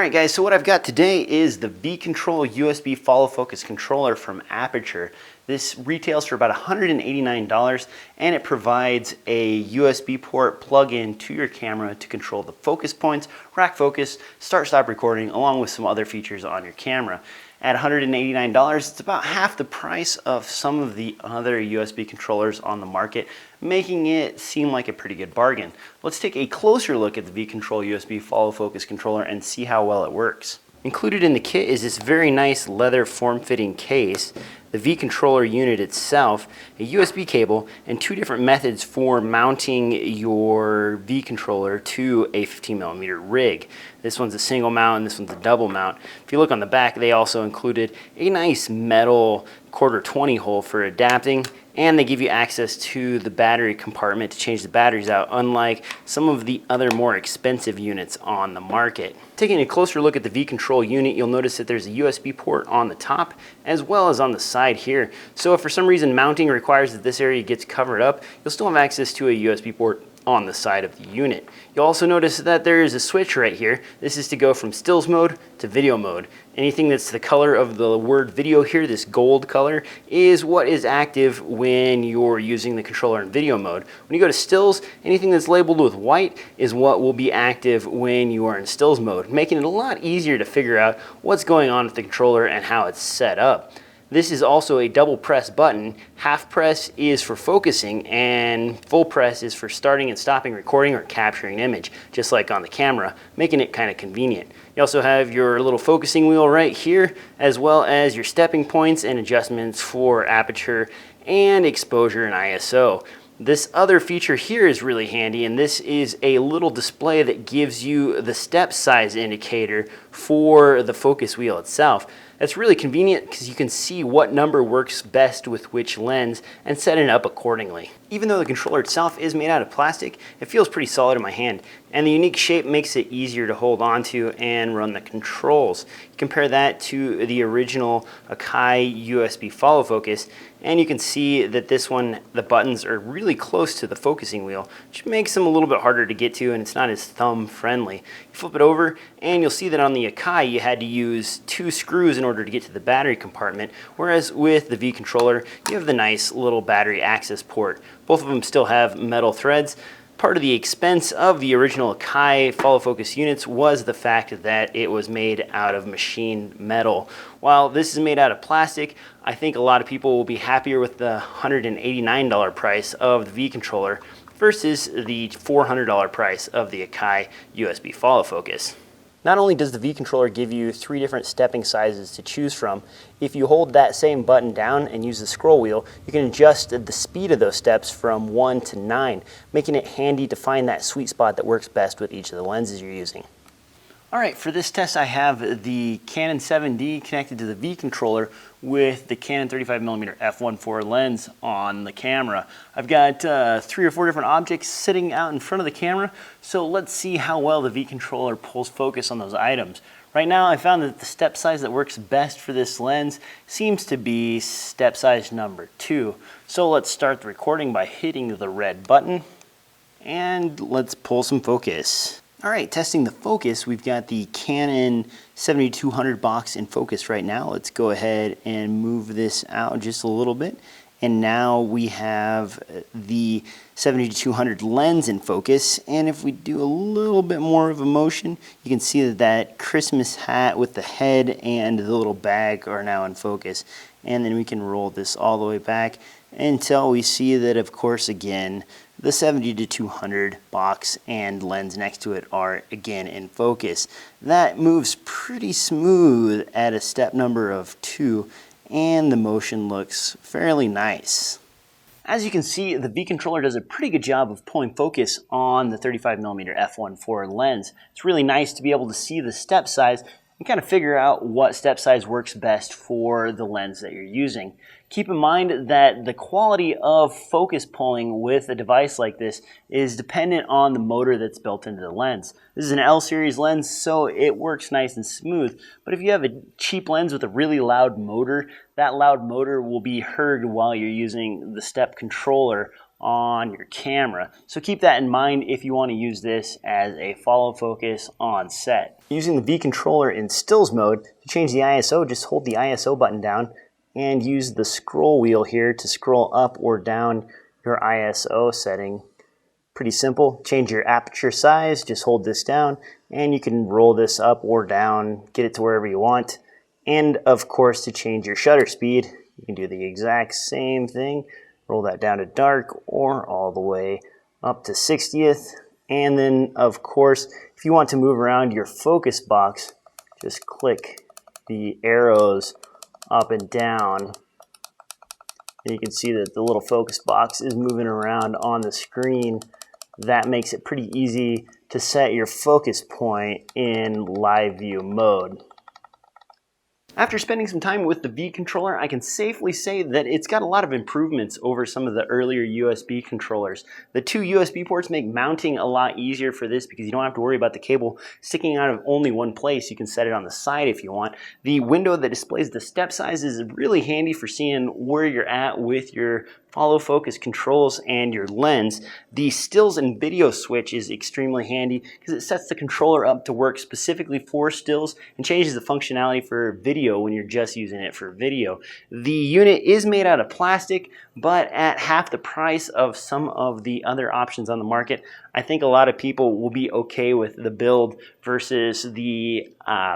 Alright guys, so what I've got today is the V-Control USB follow focus controller from Aperture. This retails for about $189 and it provides a USB port plug-in to your camera to control the focus points, rack focus, start-stop recording, along with some other features on your camera. At $189, it's about half the price of some of the other USB controllers on the market, making it seem like a pretty good bargain. Let's take a closer look at the V-Control USB follow focus controller and see how well it works. Included in the kit is this very nice leather form-fitting case, the V-Controller unit itself, a USB cable, and two different methods for mounting your V-Controller to a 15mm rig. This one's a single mount and this one's a double mount. If you look on the back, they also included a nice metal 1/4-20 hole for adapting, and they give you access to the battery compartment to change the batteries out, unlike some of the other more expensive units on the market. Taking a closer look at the V-Control unit, you'll notice that there's a USB port on the top as well as on the side here. So if for some reason mounting requires that this area gets covered up, you'll still have access to a USB port on the side of the unit. You'll also notice that there is a switch right here. This is to go from stills mode to video mode. Anything that's the color of the word video here, this gold color, is what is active when you're using the controller in video mode. When you go to stills, anything that's labeled with white is what will be active when you are in stills mode, making it a lot easier to figure out what's going on with the controller and how it's set up. This is also a double press button. Half press is for focusing and full press is for starting and stopping recording or capturing an image, just like on the camera, making it kind of convenient. You also have your little focusing wheel right here, as well as your stepping points and adjustments for aperture and exposure and ISO. This other feature here is really handy, and this is a little display that gives you the step size indicator for the focus wheel itself. That's really convenient because you can see what number works best with which lens and set it up accordingly. Even though the controller itself is made out of plastic, it feels pretty solid in my hand, and the unique shape makes it easier to hold onto and run the controls. You compare that to the original Akai USB follow focus, and you can see that this one, the buttons are really close to the focusing wheel, which makes them a little bit harder to get to, and it's not as thumb friendly. You flip it over and you'll see that on the Akai you had to use 2 screws in order to get to the battery compartment, whereas with the V-Controller you have the nice little battery access port. Both of them still have metal threads. Part of the expense of the original Akai follow focus units was the fact that it was made out of machined metal. While this is made out of plastic, I think a lot of people will be happier with the $189 price of the V-Controller versus the $400 price of the Akai USB follow focus. Not only does the V-Controller give you 3 different stepping sizes to choose from, if you hold that same button down and use the scroll wheel, you can adjust the speed of those steps from 1 to 9, making it handy to find that sweet spot that works best with each of the lenses you're using. Alright, for this test I have the Canon 7D connected to the V-Controller with the Canon 35mm f1.4 lens on the camera. I've got 3 or 4 different objects sitting out in front of the camera, so let's see how well the V-Controller pulls focus on those items. Right now I found that the step size that works best for this lens seems to be step size number 2. So let's start the recording by hitting the red button and let's pull some focus. Alright, testing the focus, we've got the Canon 7200 box in focus right now. Let's go ahead and move this out just a little bit. And now we have the 7200 lens in focus. And if we do a little bit more of a motion, you can see that that Christmas hat with the head and the little bag are now in focus. And then we can roll this all the way back until we see that, of course, again, the 70-200 box and lens next to it are again in focus. That moves pretty smooth at a step number of 2, and the motion looks fairly nice. As you can see, the V-Controller does a pretty good job of pulling focus on the 35mm f1.4 lens. It's really nice to be able to see the step size and kind of figure out what step size works best for the lens that you're using. Keep in mind that the quality of focus pulling with a device like this is dependent on the motor that's built into the lens. This is an L series lens, so it works nice and smooth. But if you have a cheap lens with a really loud motor, that loud motor will be heard while you're using the step controller on your camera. So keep that in mind if you want to use this as a follow focus on set. Using the V controller in stills mode, to change the ISO, just hold the ISO button down and use the scroll wheel here to scroll up or down your ISO setting. Pretty simple. Change your aperture size, just hold this down, and you can roll this up or down, get it to wherever you want. And of course, to change your shutter speed, you can do the exact same thing. Roll that down to dark or all the way up to 60th. And then of course, if you want to move around your focus box, just click the arrows up and down. And you can see that the little focus box is moving around on the screen. That makes it pretty easy to set your focus point in live view mode. After spending some time with the V controller, I can safely say that it's got a lot of improvements over some of the earlier USB controllers. The two USB ports make mounting a lot easier for this because you don't have to worry about the cable sticking out of only one place. You can set it on the side if you want. The window that displays the step size is really handy for seeing where you're at with your follow focus controls and your lens. The stills and video switch is extremely handy because it sets the controller up to work specifically for stills and changes the functionality for video when you're just using it for video. The unit is made out of plastic, but at half the price of some of the other options on the market, I think a lot of people will be okay with the build versus the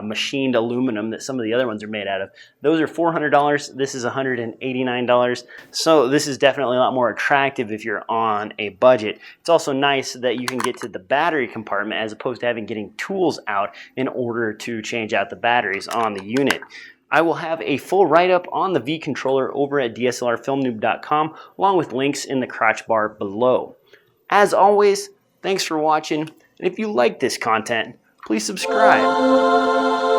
machined aluminum that some of the other ones are made out of. Those are $400. This is $189. So this is definitely a lot more attractive if you're on a budget. It's also nice that you can get to the battery compartment as opposed to getting tools out in order to change out the batteries on the unit. I will have a full write-up on the V controller over at DSLRfilmnoob.com along with links in the crotch bar below. As always, thanks for watching, and if you like this content, please subscribe.